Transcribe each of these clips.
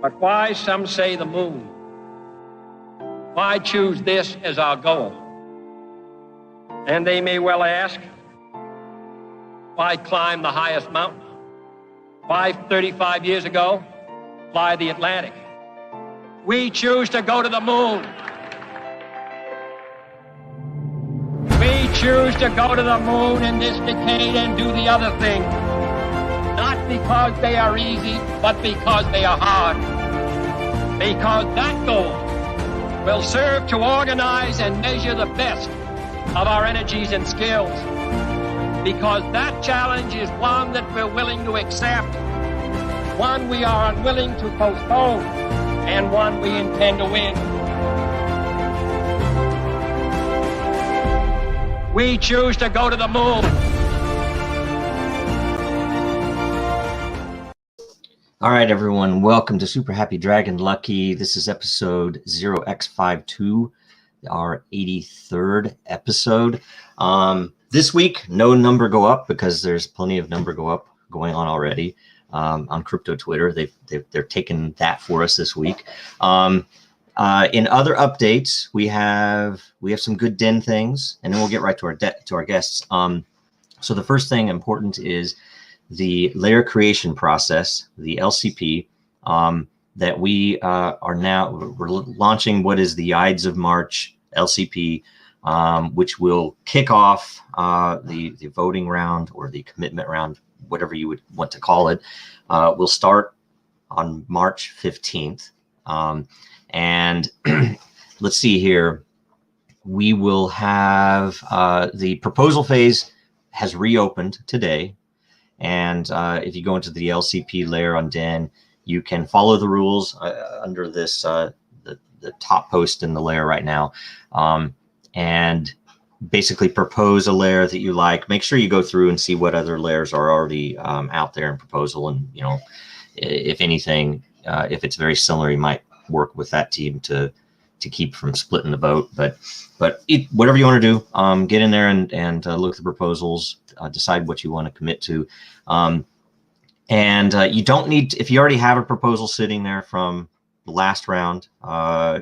But why, some say, the moon? Why choose this as our goal? And they may well ask, why climb the highest mountain? Why, 35 years ago, fly the Atlantic? We choose to go to the moon. We choose to go to the moon in this decade and do the other thing. Not because they are easy, but because they are hard. Because that goal will serve to organize and measure the best of our energies and skills. Because that challenge is one that we're willing to accept, one we are unwilling to postpone, and one we intend to win. We choose to go to the moon. All right, everyone. Welcome to Super Happy Dragon Lucky. This is episode 0x52, our 83rd episode. This week, no number go up because there's plenty of number go up going on already on crypto Twitter. They're taking that for us this week. In other updates, we have some good den things, and then we'll get right to our guests. So the first thing important is the layer creation process, the LCP, that we're launching what is the Ides of March LCP, which will kick off the voting round or the commitment round, whatever you would want to call it. Will start on March 15th. And let's see here. We will have the proposal phase has reopened today. And if you go into the LCP layer on Den, you can follow the rules under this the top post in the layer right now, and basically propose a layer that you like. Make sure you go through and see what other layers are already out there in proposal, and if anything, if it's very similar, you might work with that team to keep from splitting the vote. But whatever you want to do, get in there and look at the proposals. Decide what you want to commit to, and you don't need, if you already have a proposal sitting there from the last round,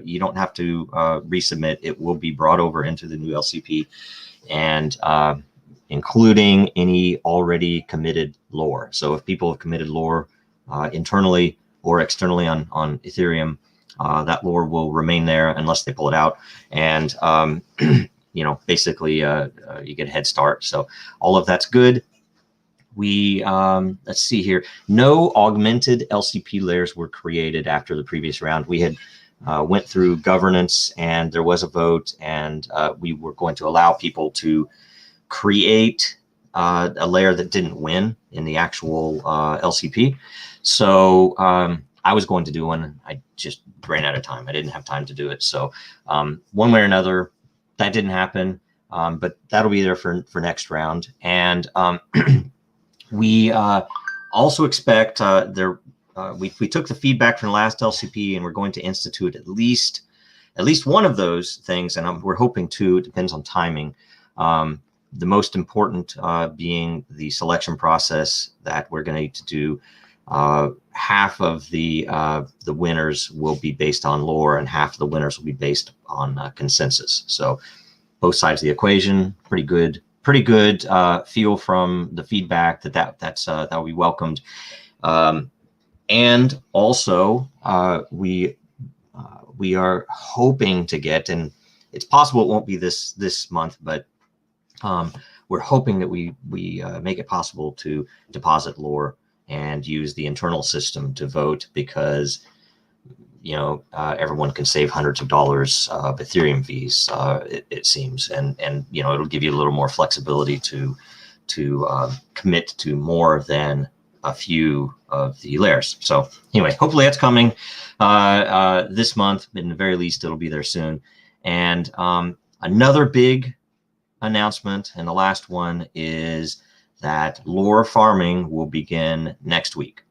you don't have to resubmit. It will be brought over into the new LCP, and including any already committed lore. So if people have committed lore internally or externally on Ethereum, that lore will remain there unless they pull it out, and basically you get a head start. So all of that's good. We let's see here. No augmented LCP layers were created after the previous round. We had went through governance, and there was a vote, and we were going to allow people to create a layer that didn't win in the actual LCP. So I was going to do one. I just ran out of time. I didn't have time to do it. So one way or another, that didn't happen, but that'll be there for next round. And we also expect we took the feedback from the last LCP, and we're going to institute at least one of those things, and we're hoping two. It depends on timing. The most important being the selection process that we're going to need to do. Half of the winners will be based on lore, and half of the winners will be based on consensus. So both sides of the equation, pretty good feel from the feedback that will be welcomed. And also we are hoping to get, and it's possible it won't be this month, but we're hoping that we make it possible to deposit lore and use the internal system to vote, because everyone can save hundreds of dollars of Ethereum fees, it seems, and it'll give you a little more flexibility to commit to more than a few of the layers. So anyway, hopefully that's coming this month. In the very least, it'll be there soon. And another big announcement, and the last one, is that lore farming will begin next week,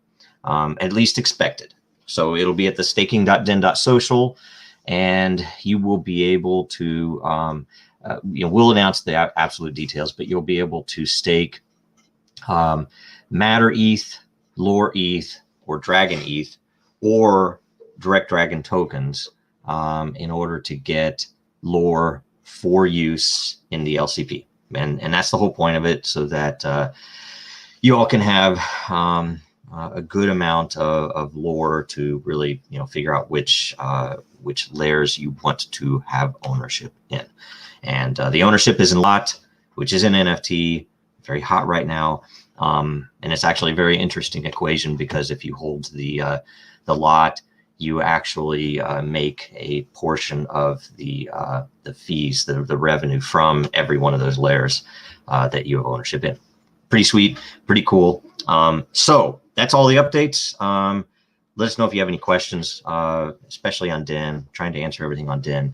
at least expected. So it'll be at the staking.den.social, and you will be able to, we'll announce the absolute details, but you'll be able to stake Matter ETH, Lore ETH, or Dragon ETH, or direct Dragon tokens in order to get lore for use in the LCP. And that's the whole point of it, so that you all can have a good amount of lore to really, figure out which layers you want to have ownership in. And the ownership is in lot, which is an NFT, very hot right now. And it's actually a very interesting equation, because if you hold the lot, you actually make a portion of the fees, the revenue from every one of those layers that you have ownership in. Pretty sweet, pretty cool. So that's all the updates. Let us know if you have any questions, especially on DIN. Trying to answer everything on DIN.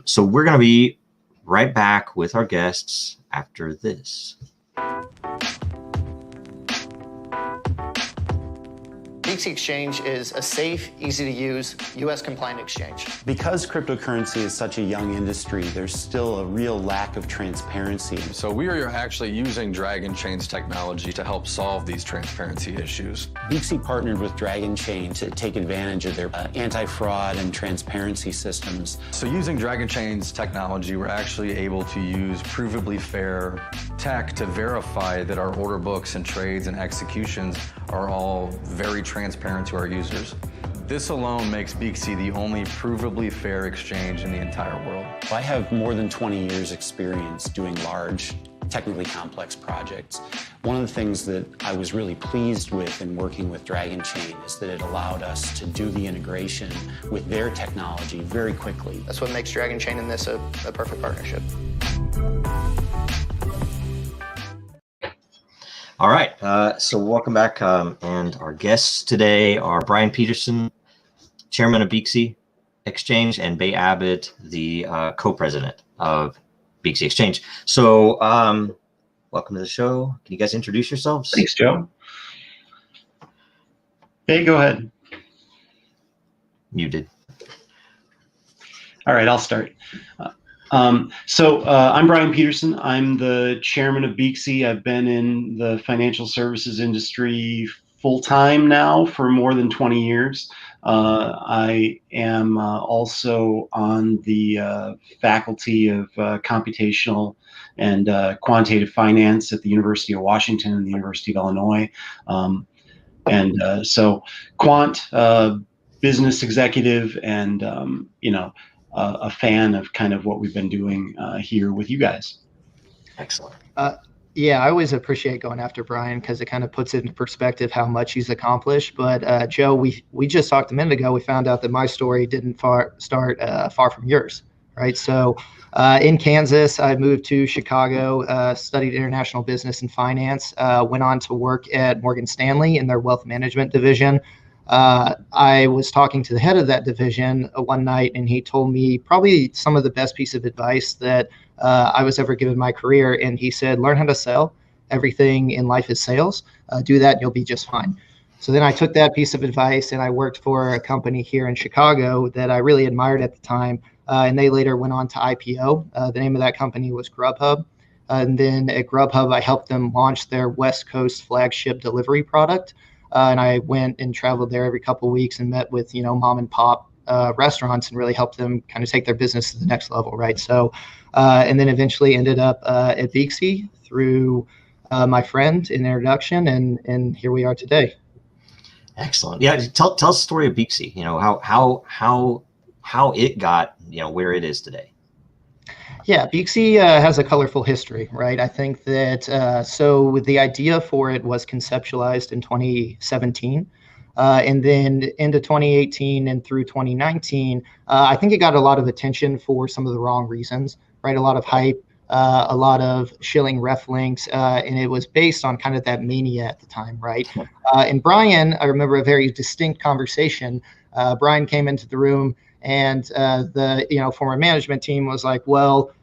So we're going to be right back with our guests after this. Beaxy Exchange is a safe, easy-to-use, U.S.-compliant exchange. Because cryptocurrency is such a young industry, there's still a real lack of transparency. So we are actually using Dragonchain's technology to help solve these transparency issues. Beaxy partnered with Dragonchain to take advantage of their anti-fraud and transparency systems. So using Dragonchain's technology, we're actually able to use provably fair tech to verify that our order books and trades and executions are all very transparent to our users. This alone makes Beaxy the only provably fair exchange in the entire world. I have more than 20 years experience doing large, technically complex projects. One of the things that I was really pleased with in working with Dragonchain is that it allowed us to do the integration with their technology very quickly. That's what makes Dragonchain and this a perfect partnership. All right, so welcome back, and our guests today are Brian Peterson, chairman of Beaxy Exchange, and Bay Abbott, the co-president of Beaxy Exchange. So welcome to the show. Can you guys introduce yourselves? Thanks, Joe. Hey, go ahead. Muted. All right, I'll start. I'm Brian Peterson. I'm the chairman of Beaxy. I've been in the financial services industry full-time now for more than 20 years. I am also on the faculty of computational and quantitative finance at the University of Washington and the University of Illinois. So quant, business executive, and a fan of kind of what we've been doing here with you guys. Excellent. Yeah, I always appreciate going after Brian because it kind of puts it into perspective how much he's accomplished. But Joe, we just talked a minute ago. We found out that my story didn't start far from yours, right? So in Kansas, I moved to Chicago, studied international business and finance, went on to work at Morgan Stanley in their wealth management division. I was talking to the head of that division one night, and he told me probably some of the best piece of advice that I was ever given in my career. And he said, learn how to sell. Everything in life is sales. Do that and you'll be just fine. So then I took that piece of advice and I worked for a company here in Chicago that I really admired at the time. And they later went on to IPO. The name of that company was Grubhub. And then at Grubhub, I helped them launch their West Coast flagship delivery product. And I went and traveled there every couple of weeks and met with, mom and pop restaurants and really helped them kind of take their business to the next level, right? So, and then eventually ended up at Beaxy through my friend in introduction, and here we are today. Excellent. Yeah, tell us the story of Beaxy. How it got where it is today. Yeah, Beaxy has a colorful history, right? I think that so the idea for it was conceptualized in 2017. And then into 2018 and through 2019, I think it got a lot of attention for some of the wrong reasons, right? A lot of hype, a lot of shilling ref links, and it was based on kind of that mania at the time, right? And Brian, I remember a very distinct conversation. Brian came into the room and the former management team was like, well,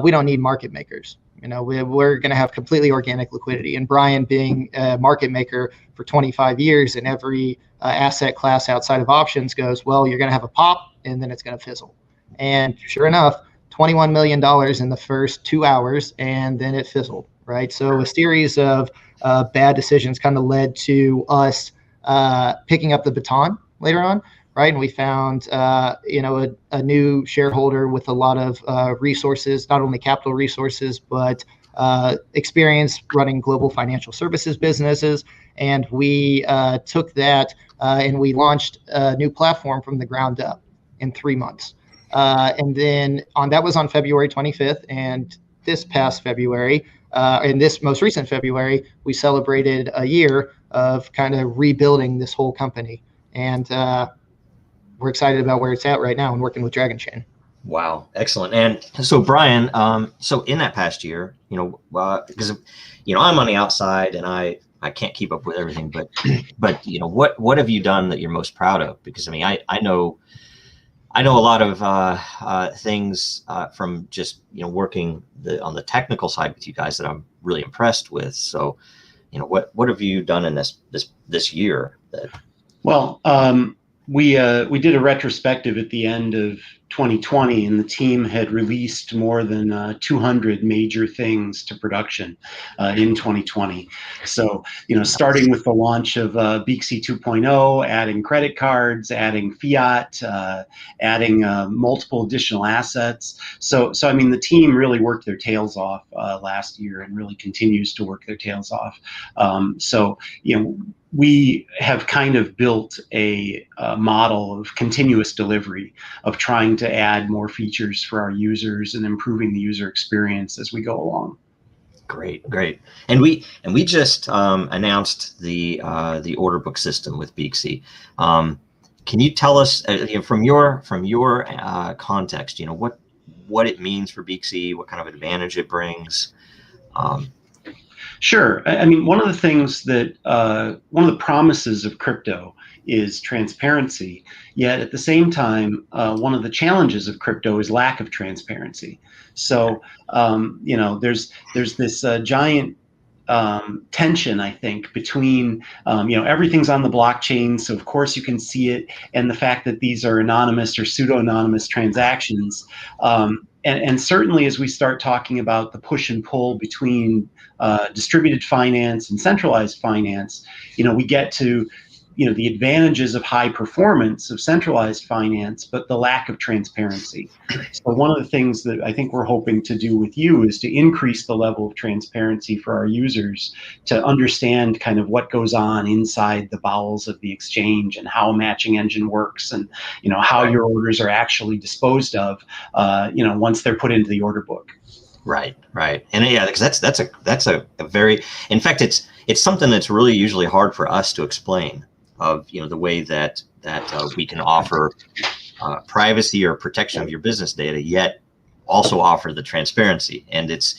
we don't need market makers. We're going to have completely organic liquidity. And Brian, being a market maker for 25 years in every asset class outside of options, goes, well, you're going to have a pop and then it's going to fizzle. And sure enough, $21 million in the first 2 hours, and then it fizzled, right? So a series of bad decisions kind of led to us picking up the baton later on, right? And we found, a new shareholder with a lot of resources, not only capital resources, but experience running global financial services businesses. And we took that and we launched a new platform from the ground up in 3 months. And then that was on February 25th. And this past February, in this most recent February, we celebrated a year of kind of rebuilding this whole company. And we're excited about where it's at right now and working with Dragonchain. Wow, excellent. And so, Brian, so in that past year, because I'm on the outside and I can't keep up with everything, but what have you done that you're most proud of? Because I know a lot of things from just working on the technical side with you guys that I'm really impressed with. So, what have you done in this year? Well, we did a retrospective at the end of 2020, and the team had released more than 200 major things to production in 2020. So, starting with the launch of Beaxy 2.0, adding credit cards, adding fiat, adding multiple additional assets. So I mean, the team really worked their tails off last year and really continues to work their tails off. We have kind of built a model of continuous delivery, of trying to add more features for our users and improving the user experience as we go along. Great. And we just announced the order book system with Beaxy. Can you tell us from your context, what it means for Beaxy, what kind of advantage it brings? Sure. I mean, one of the things that one of the promises of crypto is transparency. Yet at the same time, one of the challenges of crypto is lack of transparency. So there's this giant tension, I think, between everything's on the blockchain, so of course you can see it, and the fact that these are anonymous or pseudo-anonymous transactions. And certainly as we start talking about the push and pull between distributed finance and centralized finance, we get to the advantages of high performance of centralized finance, but the lack of transparency. So one of the things that I think we're hoping to do with you is to increase the level of transparency for our users to understand kind of what goes on inside the bowels of the exchange and how a matching engine works, and how your orders are actually disposed of once they're put into the order book. Right. And yeah, because that's a very, in fact, it's something that's really usually hard for us to explain, of the way that we can offer privacy or protection of your business data, yet also offer the transparency. And it's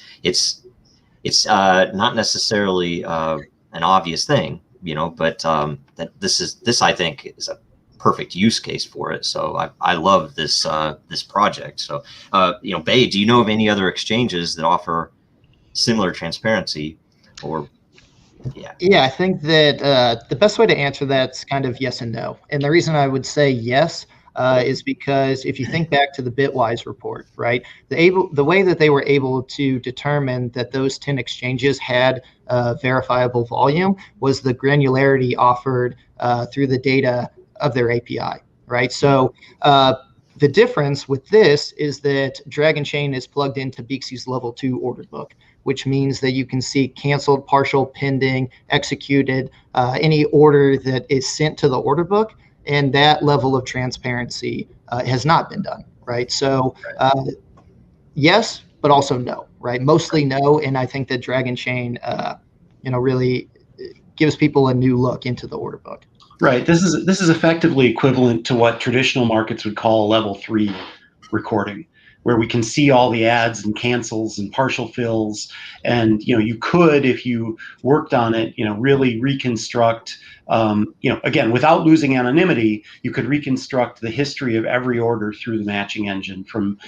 not necessarily an obvious thing, but that this I think is a perfect use case for it. So I love this project. So Bae, do you know of any other exchanges that offer similar transparency? Or Yeah, I think that the best way to answer that's kind of yes and no. And the reason I would say yes is because if you think back to the Bitwise report, right, the way that they were able to determine that those 10 exchanges had verifiable volume was the granularity offered through the data of their API, right? So the difference with this is that Dragonchain is plugged into Beaksy's level 2 order book, which means that you can see canceled, partial, pending, executed, any order that is sent to the order book, and that level of transparency has not been done, right? So yes, but also no, right? Mostly no, and I think that Dragonchain, really gives people a new look into the order book. Right. This is effectively equivalent to what traditional markets would call level 3 recording, where we can see all the adds and cancels and partial fills. And, you could, if you worked on it, really reconstruct, again, without losing anonymity, you could reconstruct the history of every order through the matching engine from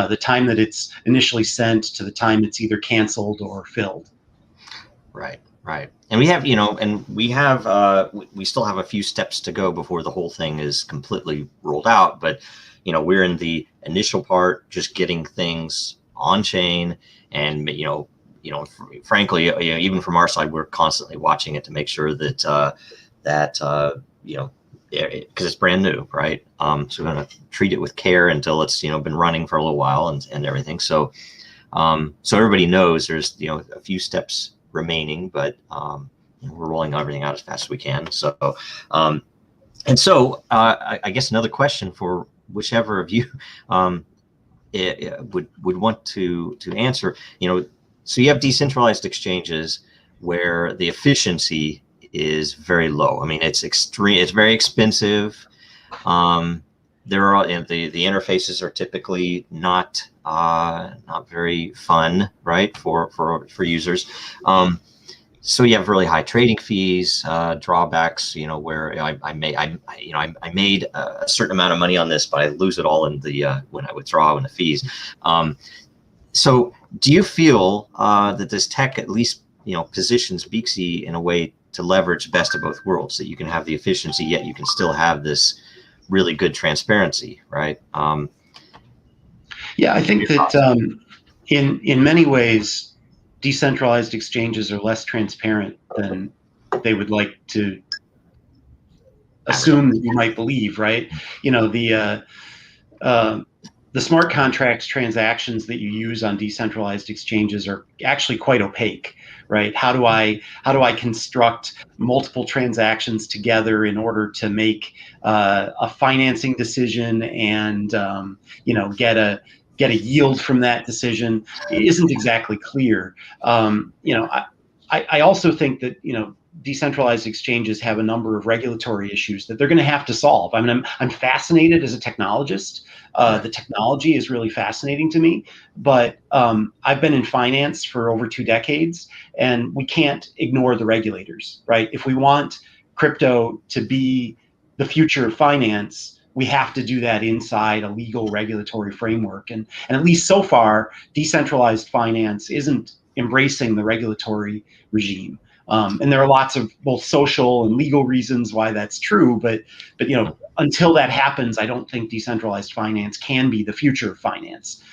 the time that it's initially sent to the time it's either canceled or filled. Right. And we still have a few steps to go before the whole thing is completely rolled out. But, we're in the initial part, just getting things on chain. And, frankly, even from our side, we're constantly watching it to make sure that, because it's brand new, right? So we're going to treat it with care until it's, been running for a little while and everything. So, so everybody knows there's, a few steps remaining, but we're rolling everything out as fast as we can. So, and so I guess another question for whichever of you would want to answer, so you have decentralized exchanges where the efficiency is very low. I mean, it's very expensive. There are the interfaces are typically not very fun, right, for users. So you have really high trading fees, drawbacks, where I made a certain amount of money on this, but I lose it all in the when I withdraw in the fees. So do you feel that this tech at least positions Beaxy in a way to leverage best of both worlds, that you can have the efficiency yet you can still have this really good transparency, right? Yeah, I think that in many ways, decentralized exchanges are less transparent than they would like to assume that you might believe, right? The smart contracts transactions that you use on decentralized exchanges are actually quite opaque, right? How do I construct multiple transactions together in order to make a financing decision and get a yield from that decision? It isn't exactly clear. I also think that decentralized exchanges have a number of regulatory issues that they're going to have to solve. I mean, I'm fascinated as a technologist. The technology is really fascinating to me, but I've been in finance for over 2 decades, and we can't ignore the regulators, right? If we want crypto to be the future of finance, we have to do that inside a legal regulatory framework. And at least so far, decentralized finance isn't embracing the regulatory regime. And there are lots of both social and legal reasons why that's true, but until that happens, I don't think decentralized finance can be the future of finance.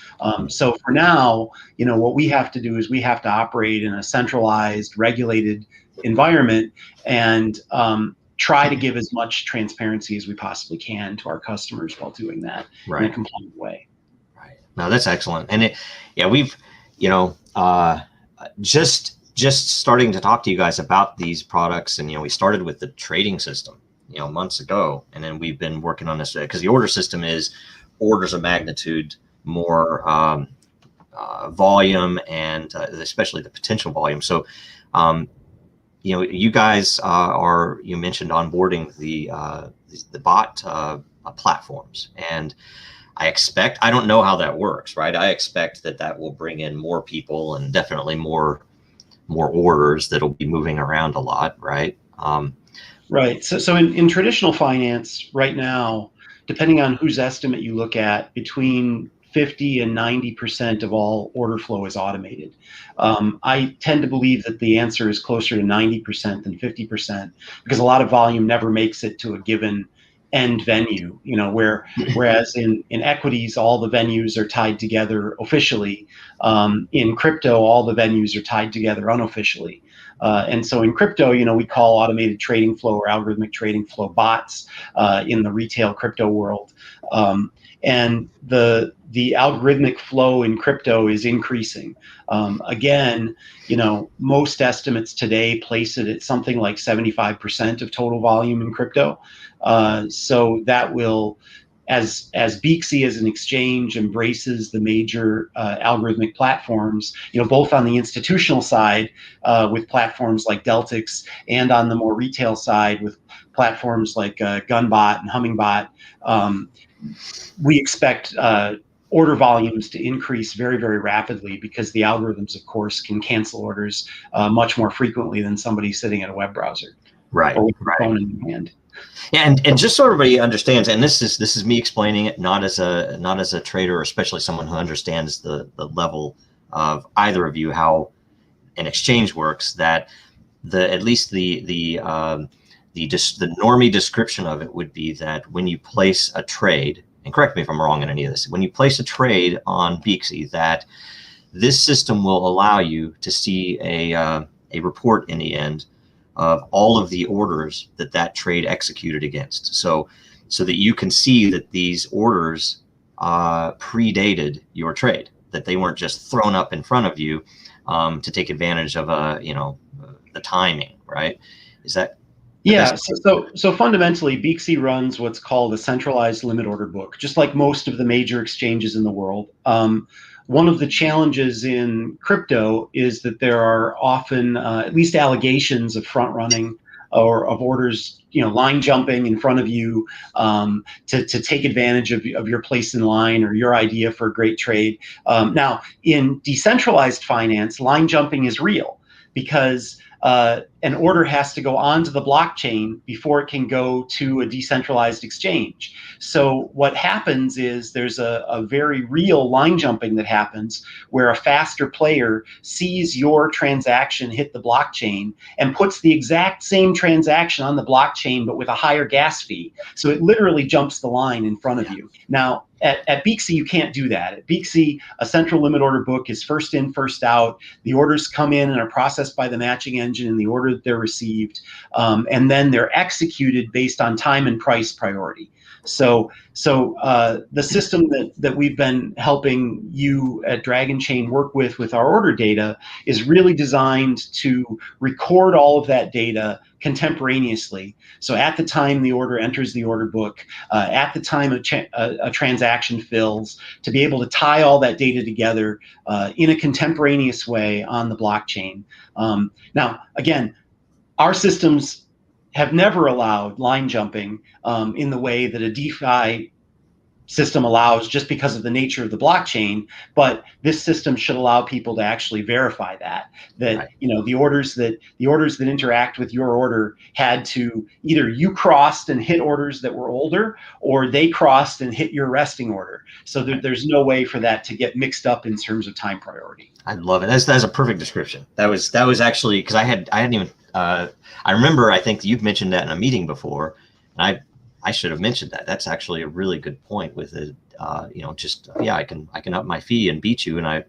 So for now, what we have to do is we have to operate in a centralized, regulated environment and try to give as much transparency as we possibly can to our customers while doing that in a compliant way. Right. No, that's excellent. And we've, just starting to talk to you guys about these products, and we started with the trading system months ago, and then we've been working on this because the order system is orders of magnitude more volume, and especially the potential volume. So you guys you mentioned onboarding the bot platforms, and I don't know how that works, right? I expect that will bring in more people and definitely more orders that'll be moving around a lot, right? Right. So in traditional finance right now, depending on whose estimate you look at, between 50 and 90% of all order flow is automated. I tend to believe that the answer is closer to 90% than 50%, because a lot of volume never makes it to a given end venue, whereas in equities, all the venues are tied together officially. In crypto, all the venues are tied together unofficially. And so in crypto, we call automated trading flow or algorithmic trading flow bots in the retail crypto world. And the algorithmic flow in crypto is increasing. Again, most estimates today place it at something like 75% of total volume in crypto. So that will, as Beaxy as an exchange embraces the major algorithmic platforms, both on the institutional side with platforms like Deltix, and on the more retail side with platforms like Gunbot and Hummingbot, we expect order volumes to increase very, very rapidly, because the algorithms, of course, can cancel orders much more frequently than somebody sitting at a web browser, right? Or with a phone in hand. Yeah, and just so everybody understands, and this is me explaining it, not as a trader, or especially someone who understands the level of either of you, how an exchange works. That at least the normie description of it would be that when you place a trade, and correct me if I'm wrong in any of this, when you place a trade on Beaxy, that this system will allow you to see a report in the end of all of the orders that trade executed against. So that you can see that these orders predated your trade, that they weren't just thrown up in front of you to take advantage of the timing, right? Is that? Yeah, so fundamentally, Beaxy runs what's called a centralized limit order book, just like most of the major exchanges in the world. One of the challenges in crypto is that there are often at least allegations of front running or of orders, line jumping in front of you to take advantage of your place in line or your idea for a great trade. Now, in decentralized finance, line jumping is real because an order has to go onto the blockchain before it can go to a decentralized exchange. So what happens is there's a very real line jumping that happens where a faster player sees your transaction hit the blockchain and puts the exact same transaction on the blockchain but with a higher gas fee. So it literally jumps the line in front of you. Now, at Beaxy, you can't do that. At Beaxy, a central limit order book is first in, first out. The orders come in and are processed by the matching engine in the order that they're received, and then they're executed based on time and price priority. So the system that we've been helping you at Dragonchain work with our order data is really designed to record all of that data contemporaneously. So at the time the order enters the order book, at the time a transaction fills, to be able to tie all that data together in a contemporaneous way on the blockchain. Now, again, our systems have never allowed line jumping in the way that a DeFi system allows, just because of the nature of the blockchain. But this system should allow people to actually verify that right. The orders that interact with your order had to either you crossed and hit orders that were older, or they crossed and hit your resting order. So there's no way for that to get mixed up in terms of time priority. I love it. That's a perfect description. That was actually, because I hadn't even I remember, I think you've mentioned that in a meeting before, and I should have mentioned that. That's actually a really good point with it. I can up my fee and beat you, and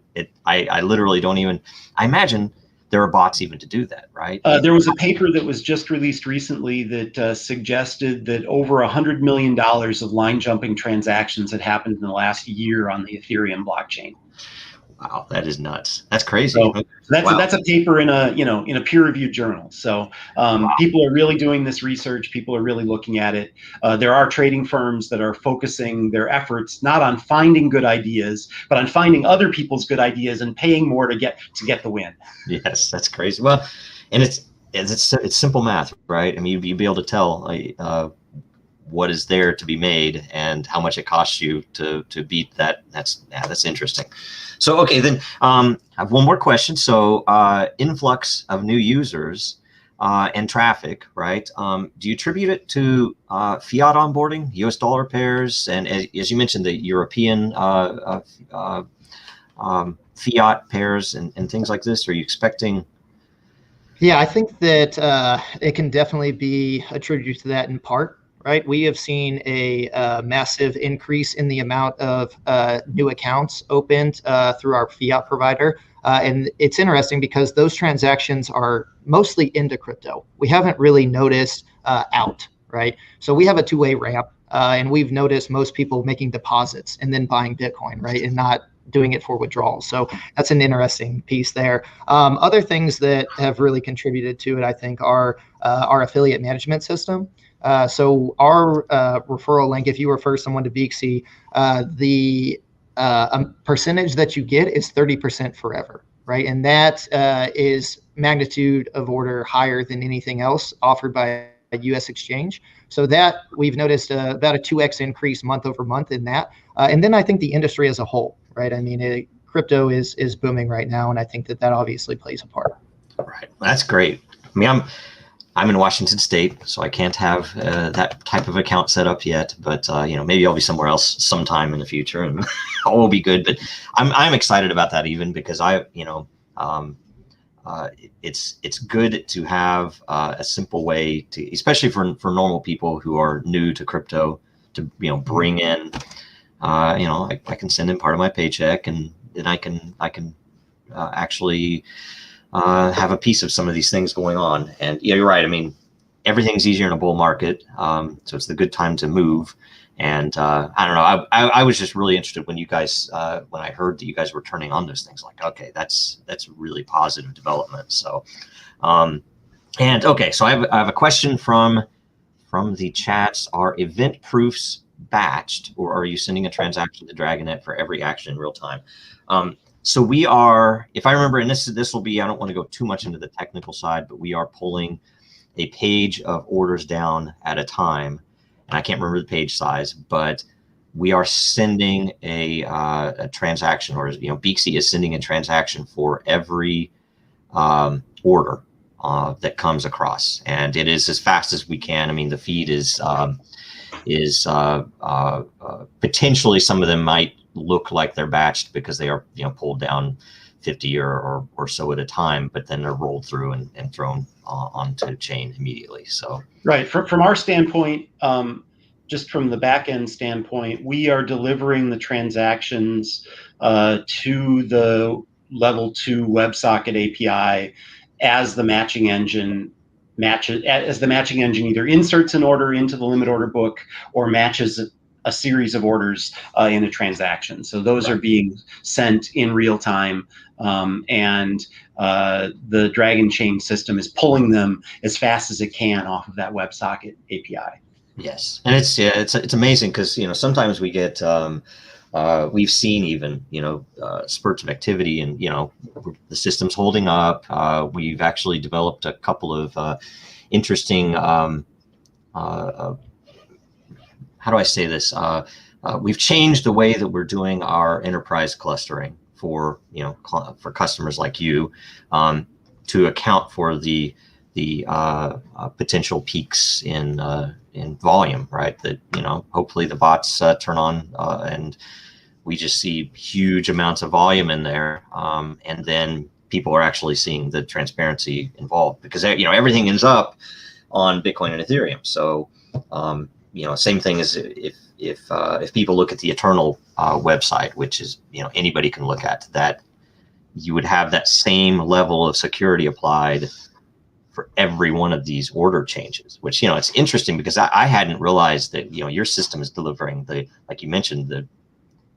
I literally don't even. I imagine there are bots even to do that, right? There was a paper that was just released recently that suggested that over $100 million of line jumping transactions had happened in the last year on the Ethereum blockchain. Wow, that is nuts. That's crazy. So that's a paper in a peer-reviewed journal. So people are really doing this research. People are really looking at it. There are trading firms that are focusing their efforts not on finding good ideas, but on finding other people's good ideas and paying more to get the win. Yes, that's crazy. Well, and it's simple math, right? I mean, you'd be able to tell what is there to be made and how much it costs you to beat that. That's interesting. So, okay, then I have one more question. So influx of new users and traffic, right? Do you attribute it to fiat onboarding, US dollar pairs, and as you mentioned, the European fiat pairs and things like this? Are you expecting? Yeah, I think that it can definitely be attributed to that in part. Right, we have seen a massive increase in the amount of new accounts opened through our fiat provider. And it's interesting because those transactions are mostly into crypto. We haven't really noticed out, right? So we have a two-way ramp, and we've noticed most people making deposits and then buying Bitcoin, right, and not doing it for withdrawals. So that's an interesting piece there. Other things that have really contributed to it, I think, are our affiliate management system. So our referral link, if you refer someone to Beaxy, the percentage that you get is 30% forever, right? And that is magnitude of order higher than anything else offered by a U.S. exchange. So that we've noticed about a 2x increase month over month in that. And then I think the industry as a whole, right? I mean, crypto is booming right now, and I think that obviously plays a part. Right, that's great. I mean, I'm in Washington State, so I can't have that type of account set up yet. But maybe I'll be somewhere else sometime in the future, and all will be good. But I'm excited about that, even because it's good to have a simple way to, especially for normal people who are new to crypto, to bring in. I can send in part of my paycheck, and then I can actually have a piece of some of these things going on. And yeah, you're right. I mean, everything's easier in a bull market, so it's the good time to move. And I don't know. I was just really interested when you guys when I heard that you guys were turning on those things. Like, okay, that's really positive development. So, and okay, so I have a question from the chats. Are event proofs batched, or are you sending a transaction to Dragonet for every action in real time? So we are, if I remember, and this will be, I don't want to go too much into the technical side, but we are pulling a page of orders down at a time. And I can't remember the page size, but we are sending a transaction, or Beaxy is sending a transaction for every order that comes across, and it is as fast as we can. I mean, the feed is potentially, some of them might look like they're batched because they are pulled down 50 or so at a time, but then they're rolled through and thrown onto chain immediately. So right, from our standpoint, just from the back end standpoint, we are delivering the transactions to the level 2 WebSocket API as the matching engine either inserts an order into the limit order book or matches a series of orders in a transaction. So those are being sent in real time, and the Dragonchain system is pulling them as fast as it can off of that WebSocket API. Yes, and it's amazing because sometimes we get we've seen even spurts of activity, and the system's holding up. We've actually developed a couple of interesting how do I say this? We've changed the way that we're doing our enterprise clustering for for customers like you, to account for the potential peaks in volume, right? That hopefully the bots turn on and we just see huge amounts of volume in there, and then people are actually seeing the transparency involved, because everything ends up on Bitcoin and Ethereum. So same thing as if people look at the Eternal website, which is anybody can look at, that you would have that same level of security applied for every one of these order changes, which it's interesting because I hadn't realized that your system is delivering like you mentioned,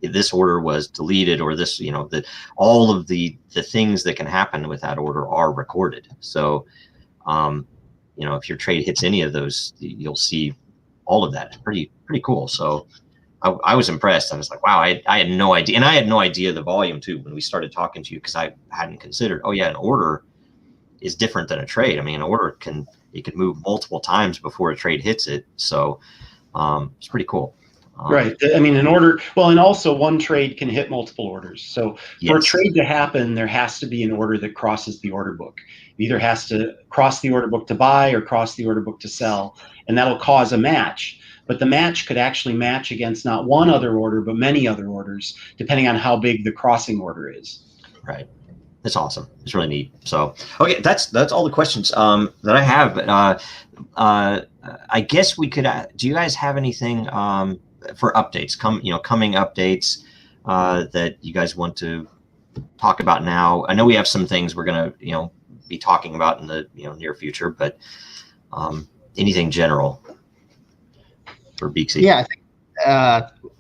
this order was deleted, or this that all of the things that can happen with that order are recorded. So if your trade hits any of those, you'll see all of that. It's pretty cool. So I was impressed. I was like, wow, I had no idea. And I had no idea the volume too when we started talking to you, because I hadn't considered, oh yeah, an order is different than a trade. I mean, an order can move multiple times before a trade hits it. So it's pretty cool. Right. I mean, an order, well, and also one trade can hit multiple orders. So for a Yes. trade to happen, there has to be an order that crosses the order book. It either has to cross the order book to buy or cross the order book to sell, and that'll cause a match. But the match could actually match against not one other order, but many other orders, depending on how big the crossing order is. Right. It's awesome. It's really neat. So, okay, that's all the questions that I have. I guess we could. Do you guys have anything for updates? Coming updates that you guys want to talk about now? I know we have some things we're gonna be talking about in the near future, but anything general for Beaxy? Yeah, I think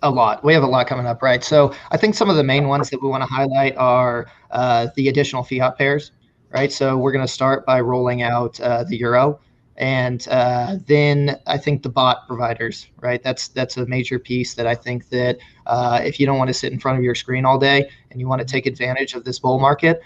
a lot. We have a lot coming up, right? So I think some of the main ones that we want to highlight are the additional fiat pairs, right? So we're going to start by rolling out the euro, and then I think the bot providers, right? That's a major piece that I think that if you don't want to sit in front of your screen all day and you want to take advantage of this bull market,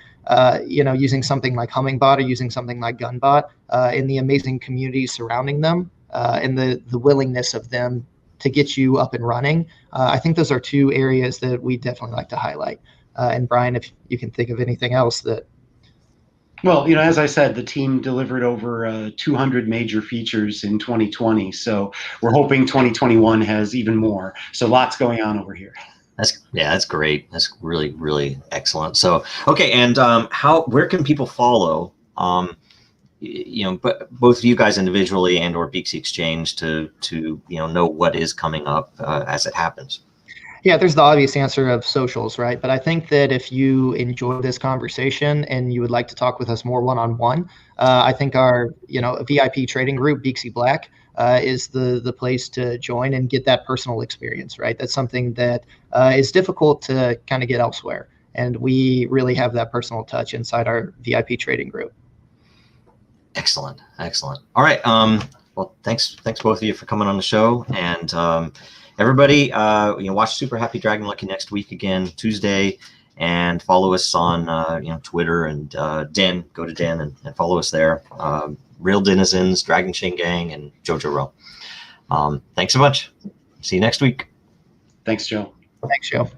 using something like Hummingbot or using something like Gunbot, and the amazing community surrounding them, and the willingness of them to get you up and running. I think those are two areas that we definitely like to highlight. And Brian, if you can think of anything else that. Well, as I said, the team delivered over 200 major features in 2020. So we're hoping 2021 has even more. So lots going on over here. That's great. That's really, really excellent. So, okay. And where can people follow, but both of you guys individually and or Beaxy Exchange to know what is coming up as it happens? Yeah, there's the obvious answer of socials, right? But I think that if you enjoy this conversation and you would like to talk with us more one-on-one, I think our VIP trading group, Beaxy Black, is the place to join and get that personal experience, right? That's something that is difficult to kind of get elsewhere. And we really have that personal touch inside our VIP trading group. Excellent. Excellent. All right. Well, thanks both of you for coming on the show. And everybody, watch Super Happy Dragon Lucky next week again, Tuesday, and follow us on Twitter and Den. Go to Den and follow us there. Real Denizens, Dragonchain Gang, and Jojo Row. Thanks so much. See you next week. Thanks, Joe. Thanks, Joe.